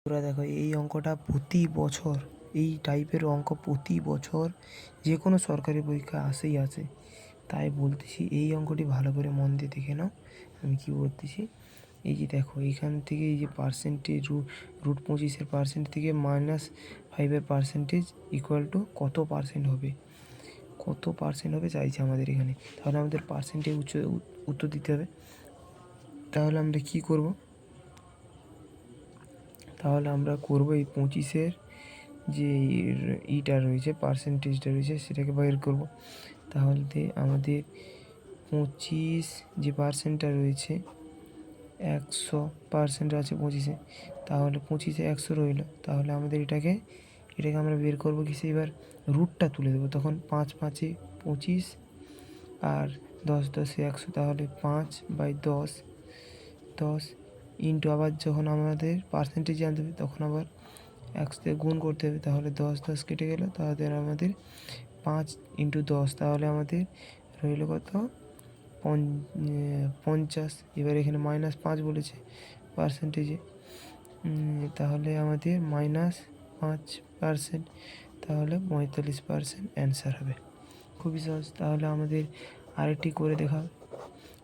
তোরা দেখো এই অঙ্কটা প্রতি বছর, এই টাইপের অঙ্ক প্রতি বছর যে কোনো সরকারি পরীক্ষা আসেই আসে। তাই বলতেছি এই অঙ্কটি ভালো করে মন দিয়ে দেখে নাও আমি কি বলতেছি। এই যে দেখো এইখান থেকে এই যে পার্সেন্টেজ রুট 25-এর পার্সেন্ট থেকে -5-এর পার্সেন্টেজ ইকুয়াল টু কত পার্সেন্ট হবে, কত পার্সেন্ট হবে চাইছে আমাদের এখানে। তাহলে আমাদের পার্সেন্টেজ উত্তর দিতে হবে। তাহলে আমরা কি করব, তাহলে আমরা করব এই 25-এর যে ইটা রয়েছে, পার্সেন্টেজটা রয়েছে সেটাকে বের করব। তাহলে আমাদের 25 যে পার্সেন্টটা রয়েছে 100% আছে 25-এ, তাহলে 25-এ 100 রইল। তাহলে আমাদের এটাকে আমরা বের করব কিসে, এবার রুটটা তুলে দেবো। তখন 5 5-এ 25 আর 10 10-এ 100, তাহলে 5/10 ইন্টু আবার যখন আমাদের পার্সেন্টেজ জানতে হবে তখন আবার 100 গুণ করতে হবে। তাহলে 10 10 কেটে গেল, তাহলে আমাদের 5 × 10, তাহলে আমাদের রইল কত 50। এবার এখানে -5 বলেছে পার্সেন্টেজে, তাহলে আমাদের -5%, তাহলে 45% অ্যান্সার হবে। খুবই সহজ। তাহলে আমাদের আরেকটি করে দেখাও,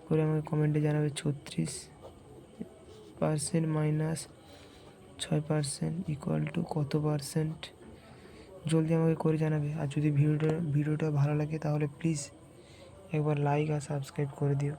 করে আমাকে কমেন্টে জানাবে 36% -6% ইকুয়াল টু কত পার্সেন্ট। জলদি আমাকে করে জানাবে। আর যদি ভিডিওটা ভালো লাগে তাহলে প্লিজ একবার লাইক আর সাবস্ক্রাইব করে দিও।